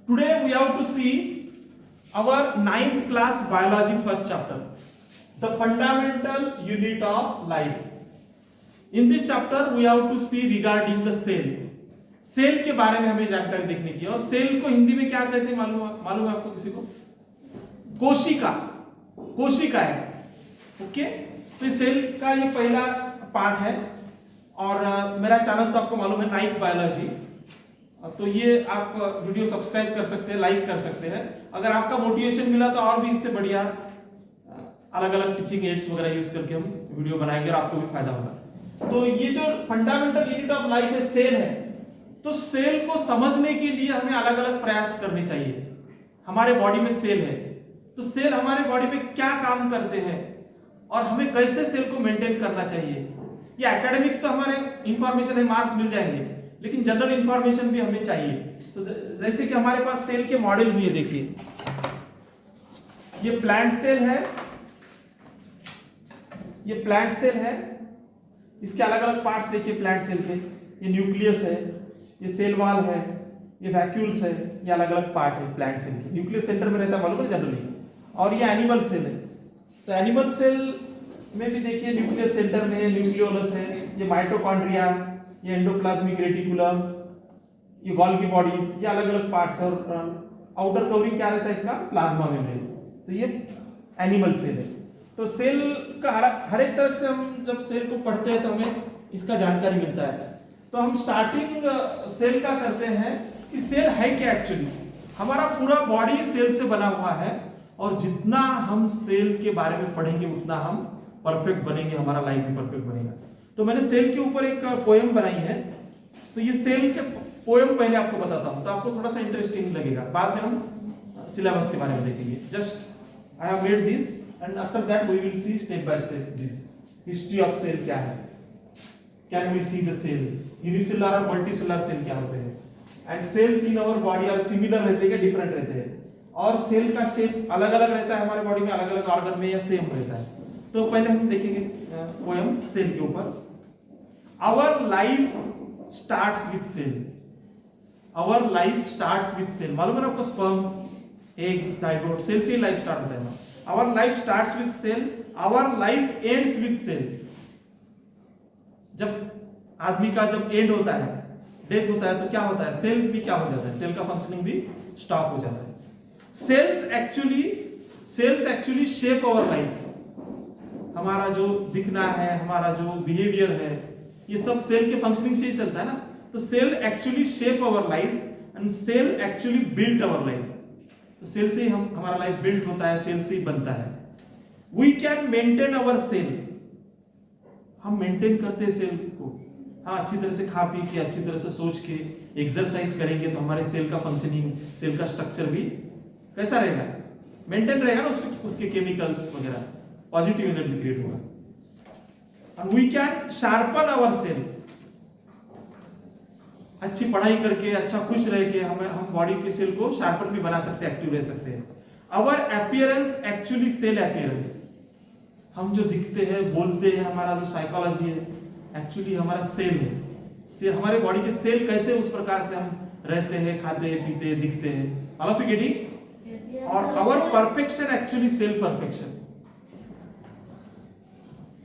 Today we have to see our 9th class biology first chapter, the fundamental unit of life. In this chapter we have to see regarding the cell. Cell के बारे में हमें जानकारी देखने की है। और सेल को हिंदी में क्या कहते हैं मालूम है आपको किसी को? कोशिका, कोशिका है। ओके, तो सेल का ये पहला पार्ट है। और मेरा चैनल तो आपको मालूम है, नाइक बायोलॉजी। तो ये आप वीडियो सब्सक्राइब कर सकते हैं, लाइक कर सकते हैं। अगर आपका मोटिवेशन मिला तो और भी इससे बढ़िया अलग अलग टीचिंग एड्स वगैरह यूज करके हम वीडियो बनाएंगे और आपको भी फायदा होगा। तो ये जो फंडामेंटल यूनिट ऑफ लाइफ है, सेल है। तो सेल को समझने के लिए हमें अलग अलग प्रयास करने चाहिए। हमारे बॉडी में सेल है, तो सेल हमारे बॉडी में क्या काम करते हैं और हमें कैसे सेल को मेंटेन करना चाहिए। ये एकेडमिक तो हमारे इंफॉर्मेशन है, मार्क्स मिल जाएंगे, लेकिन जनरल इंफॉर्मेशन भी हमें चाहिए। तो जैसे कि हमारे पास सेल के मॉडल भी है। देखिए, ये प्लांट सेल है, ये प्लांट सेल है। इसके अलग अलग पार्ट्स देखिए प्लांट सेल के। ये न्यूक्लियस है, ये सेल वॉल है, ये वैक्यूल्स है। ये अलग अलग पार्ट है प्लांट सेल के। न्यूक्लियस सेंटर में रहता है मालूम है जनरली। और ये एनिमल सेल है। तो एनिमल सेल में भी देखिए न्यूक्लियस सेंटर में न्यूक्लियोलस है, ये माइटोकॉन्ड्रिया, ये एंडोप्लाज्मिक रेटिकुलम, ये गोल्गी बॉडीज, ये अलग अलग पार्ट्स है। और आउटर कवरिंग क्या रहता है इसका? Plasma membrane. तो ये एनिमल सेल है। तो सेल का हर एक तरह से हम जब सेल को पढ़ते हैं तो हमें इसका जानकारी मिलता है। तो हम स्टार्टिंग सेल का करते हैं कि सेल है क्या एक्चुअली। हमारा पूरा बॉडी सेल से बना हुआ है, और जितना हम सेल के बारे में पढ़ेंगे उतना हम परफेक्ट बनेंगे, हमारा लाइफ भी परफेक्ट बनेगा। तो मैंने सेल के ऊपर एक पोएम बनाई है। तो ये सेल के पोएम पहले आपको बताता हूं, तो आपको थोड़ा सा इंटरेस्टिंग लगेगा। बाद में हम सिलेबस के बारे में देखेंगे। Just I have made this and after that we will see step by step this history of cell क्या है, can we see the cell, unicellular और मल्टीसेलुलर सेल क्या होते हैं, and cells in our body are similar रहते हैं, different रहते हैं, और सेल का शेप अलग अलग रहता है हमारे बॉडी में, अलग अलग ऑर्गन में, या सेम रहता है। तो पहले हम देखेंगे पोएम सेल के ऊपर। Our life starts with cell, our life starts with cell. मालूम है आपको? स्पर्म, एग्स, जाइगोट, सेल से लाइफ स्टार्ट होता है ना। Our life starts with cell, our life ends with cell. जब आदमी का जब एंड होता है, डेथ होता है, तो क्या होता है? सेल भी क्या हो जाता है? सेल का फंक्शनिंग भी स्टॉप हो जाता है। Cells actually shape our life. हमारा जो दिखना है, हमारा जो बिहेवियर है, ये सब सेल के फंक्शनिंग से ही चलता है ना। तो cell actually shape our life and cell actually build our life. तो सेल से ही हमारा लाइफ बिल्ड होता है, सेल से ही बनता है। We can maintain our cell, हम मेंटेन करते हैं सेल को। हाँ, अच्छी तरह से खा पी के, अच्छी तरह से सोच के, एक्सरसाइज करेंगे तो हमारे सेल का फंक्शनिंग, सेल का स्ट्रक्चर भी कैसा रहेगा? मेंटेन रहेगा ना। उसके केमिकल्स वगैरह, पॉजिटिव एनर्जी क्रिएट होगा। And we can sharpen our cell, अच्छी पढ़ाई करके, अच्छा खुश रह के हम बॉडी के सेल को शार्पन भी बना सकते हैं, एक्टिव रह सकते हैं। Our appearance actually cell appearance, हम जो दिखते हैं, बोलते हैं, हमारा जो साइकोलॉजी है, एक्चुअली हमारा सेल है। सेल, हमारे बॉडी के सेल कैसे उस प्रकार से हम रहते हैं, खाते हैं, पीते हैं, दिखते हैं। All of you getting? और our perfection actually cell perfection.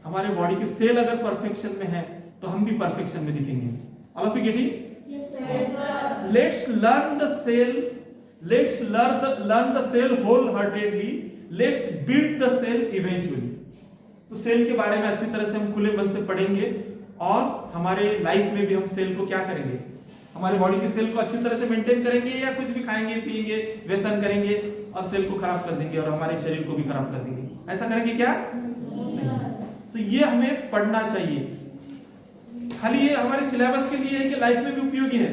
हमारे बॉडी के सेल अगर परफेक्शन में है तो हम भी परफेक्शन में दिखेंगे। All of you getting? Let's learn the cell, let's learn the cell होल हार्टेडली, let's build the cell eventually. तो सेल के बारे में अच्छी तरह से हम खुले मन से पढ़ेंगे, और हमारे लाइफ में भी हम सेल को क्या करेंगे? हमारे बॉडी के सेल को अच्छी तरह से मेंटेन करेंगे, या कुछ भी खाएंगे, पिएंगे, व्यसन करेंगे और सेल को खराब कर देंगे और हमारे शरीर को भी खराब कर देंगे। ऐसा करेंगे क्या? तो ये हमें पढ़ना चाहिए। खाली ये हमारे सिलेबस के लिए है कि लाइफ में भी उपयोगी है?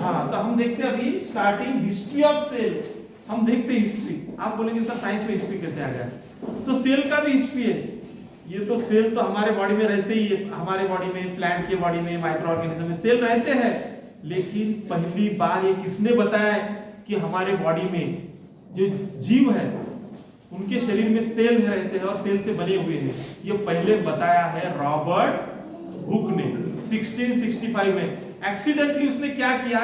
हाँ, तो हम देखते हैं अभी स्टार्टिंग हिस्ट्री ऑफ सेल। हम देखते हैं हिस्ट्री। आप बोलेंगे सर साइंस में हिस्ट्री कैसे आ गया? तो सेल का भी हिस्ट्री है। ये तो सेल तो हमारे बॉडी में रहते ही है, हमारे बॉडी में, प्लांट के बॉडी में, माइक्रो ऑर्गेनिज्म में सेल रहते हैं। लेकिन पहली बार ये किसने बताया कि हमारे बॉडी में जो जीव है उनके शरीर में सेल रहते हैं और सेल से बने हुए हैं? ये पहले बताया है रॉबर्ट हुक ने 1665 में। एक्सीडेंटली उसने क्या किया,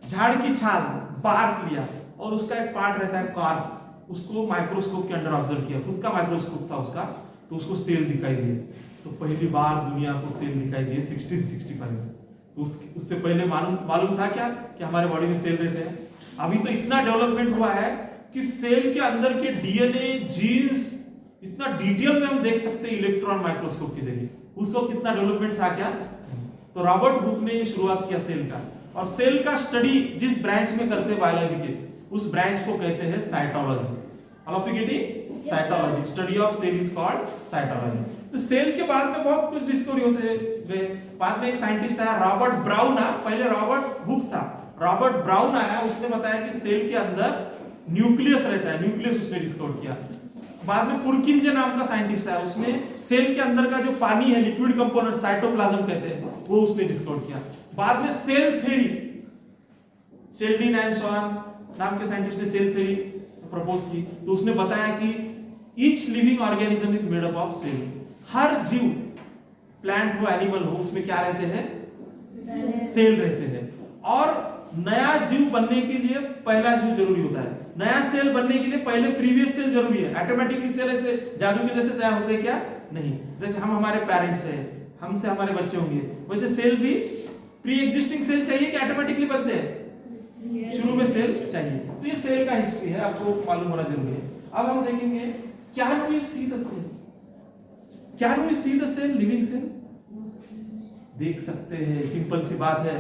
झाड़ की छाल बार्क लिया और उसका एक पार्ट रहता है कार्प, उसको माइक्रोस्कोप के अंडर ऑब्जर्व किया, खुद का माइक्रोस्कोप था उसका, तो उसको सेल दिखाई दिए। तो पहली बार दुनिया को सेल दिखाई दिए 1665 में। तो उससे पहले मालूम था क्या कि हमारे बॉडी में सेल रहते हैं। अभी तो इतना डेवलपमेंट हुआ है कि सेल के अंदर के डीएनए, जीन्स इतना डिटेल में हम देख सकते हैं इलेक्ट्रॉन माइक्रोस्कोप के जरिए। उस वक्त इतना डेवलपमेंट था क्या? तो रॉबर्ट हुक ने शुरुआत किया सेल का, और सेल का स्टडी जिस ब्रांच में करते हैं बायोलॉजी के, उस ब्रांच को कहते हैं cytology. All of you getting? Cytology, study of cell is called cytology. तो सेल के बाद में बहुत कुछ डिस्कवरी होते गए। बाद में एक साइंटिस्ट आया रॉबर्ट ब्राउन, पहले रॉबर्ट हुक था, रॉबर्ट ब्राउन आया, उसने बताया कि सेल के अंदर न्यूक्लियस रहता है, न्यूक्लियस उसने डिस्कवर किया। बाद में पुरकिंजे नाम का साइंटिस्ट आया, उसने सेल के अंदर का जो पानी है, लिक्विड कंपोनेंट, साइटोप्लाज्म कहते हैं, वो उसने डिस्कवर किया। बाद में सेल थ्योरी, शेल्डिन एंड शॉन नाम के साइंटिस्ट ने सेल थ्योरी प्रपोज की। तो उसने बताया कि each living organism is made up of cell. हर जीव, प्लांट हो एनिमल हो, उसमें क्या रहते हैं? सेल रहते हैं। और नया जीव बनने के लिए पहला जीव जरूरी होता है। नया सेल बनने के लिए पहले प्रीवियस सेल जरूरी है। ऑटोमेटिकली सेल ऐसे जादू के जैसे तैयार होते हैं क्या? नहीं। जैसे हम हमारे पेरेंट्स हैं, हमसे हमारे बच्चे होंगे, वैसे सेल भी प्री एग्जिस्टिंग सेल चाहिए कि ऑटोमेटिकली बनते हैं? शुरू में सेल चाहिए। तो ये सेल का हिस्ट्री है, आपको मालूम होना जरूरी है। अब हम देखेंगे can we see the cell, can we see the cell, living cell? देख सकते हैं, सिंपल सी बात है।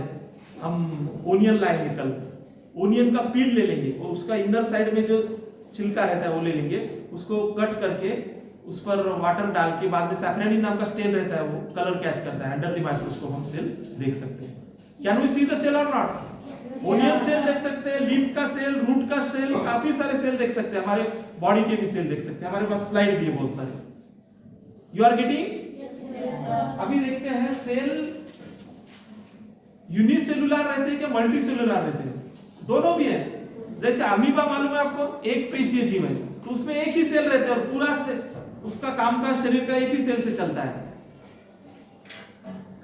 हम ओनियन लाएंगे कल, ओनियन का पील ले लेंगे, और उसका इनर साइड में जो छिलका रहता है वो ले लेंगे, उसको कट करके उस पर वाटर डाल के, बाद में सैफरानिन नाम का स्टेन रहता है, वो कलर कैच करता है, अंडर द माइक्रोस्कोप हम सेल देख सकते हैं। Can we see the cell और नॉट? ओनियन सेल देख सकते हैं, लीफ का सेल, रूट का सेल, काफी सारे सेल देख सकते हैं, हमारे बॉडी के भी सेल देख सकते हैं। हमारे पास स्लाइड भी है बहुत सारे। You are getting? अभी देखते हैं सेल यूनिसेलुलर रहते हैं कि मल्टी सेलुलर रहते हैं? दोनों भी है। जैसे अमीबा मालूम है आपको, एक पेशीय जीव है, तो उसमें एक ही सेल रहते हैं और पूरा से उसका कामकाज शरीर का एक ही सेल से चलता है।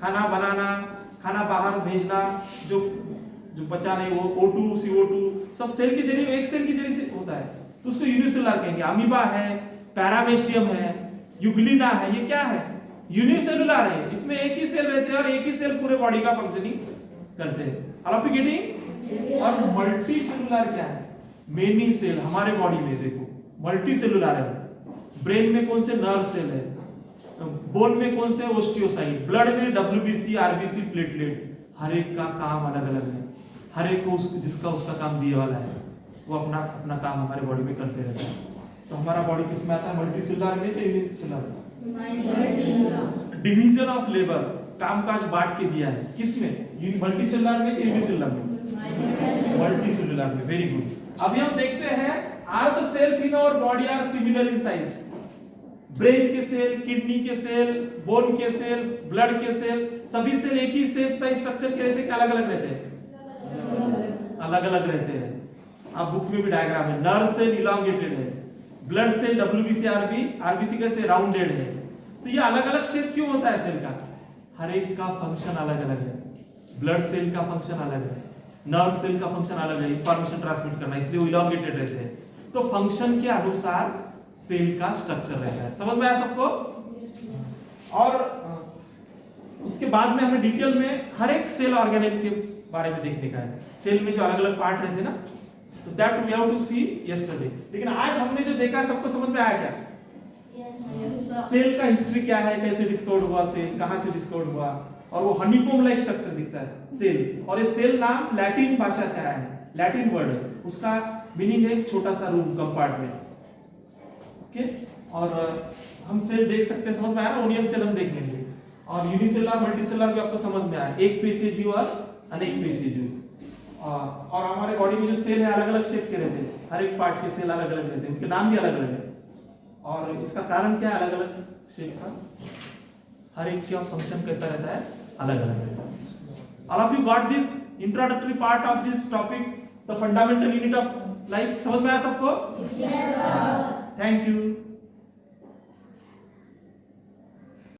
खाना बनाना, खाना बाहर भेजना, जो बचा नहीं वो O2, CO2 सब सेल के जरिए, एक सेल के जरिए से होता है, तो उसको यूनिसेलुलर कहेंगे। अमीबा है, पैरामेशियम है, यूग्लिना है, ये क्या है? यूनिसेलुलर है। इसमें एक ही सेल रहते हैं और एक ही सेल पूरे बॉडी का फंक्शनिंग करते हैं। All of you getting? और मल्टी सेलुलर क्या है? Many cell. हमारे बॉडी में देखो मल्टी सेलुलर है। ब्रेन में कौन से? नर्व सेल है। बोन में कौन से? ओस्टियोसाइट। ब्लड में WBC, RBC, प्लेटलेट। हर एक का काम अलग अलग है, हर एक को जिसका उसका काम दिए वाला है, वो अपना अपना काम हमारे बॉडी में करते रहते हैं। तो हमारा बॉडी किस में आता है? मल्टी सेलुलर में कि यूनिसेलुलर? डिवीजन ऑफ लेबर, कामकाज बांट के दिया है, किसमें? मल्टी सेलुलर में कि यूनिसेलुलर में? मल्टी सेलुलर में। Very good. अभी हम देखते हैं are the cells in our body are similar in size? Brain के सेल, किडनी के सेल, बोन के सेल, ब्लड के सेल, सभी सेल एक ही शेप साइज स्ट्रक्चर के रहते हैं, अलग अलग रहते हैं? अलग अलग रहते हैं। आप बुक में भी डायग्राम है। नर्व सेल इलॉन्गेटेड है, ब्लड सेल WBC, RBC कैसे? राउंडेड है। तो ये अलग अलग शेप क्यों होता है सेल का? हर एक का फंक्शन अलग अलग है। ब्लड सेल का फंक्शन अलग है, नर्व सेल का फंक्शन अलग है, इंफॉर्मेशन ट्रांसमिट करना, इसलिए वो इलॉन्गेटेड रहते हैं। तो फंक्शन के अनुसार सेल का स्ट्रक्चर रहता है। समझ में आया सबको? और उसके बाद में हमें डिटेल में हर एक सेल ऑर्गेनेल के बारे में देखने का है। सेल में जो अलग अलग पार्ट रहते हैं ना, तो that we have to see yesterday. लेकिन आज हमने जो देखा सबको समझ में आया क्या? सेल का हिस्ट्री क्या है, कैसे डिस्कवर हुआ सेल, कहां से डिस्कवर हुआ, और वो हनीकॉम्ब लाइक स्ट्रक्चर दिखता है सेल। और ये सेल नाम लैटिन भाषा से आया है, लैटिन वर्ड है, उसका मीनिंग है छोटा सा रूम, कंपार्टमेंट। ओके, और हम सेल देख सकते हैं, समझ में आया ना? ओनियन सेल हम देख लेंगे, और यूनिसेलुलर, मल्टीसेलुलर भी आपको समझ में आया, एक पेशीय जीव और अनेक पेशीय जीव। और हमारे बॉडी में जो सेल है अलग अलग शेप के रहते हैं, हर एक पार्ट के सेल अलग अलग रहते हैं, उनके नाम भी अलग अलग है। और इसका कारण क्या है अलग अलग शेप का? हर एक का फंक्शन कैसा रहता है? अलग अलग रहता है। All of you got this introductory part of this topic, the fundamental unit of life? समझ में आया सबको? Yes sir. Thank you.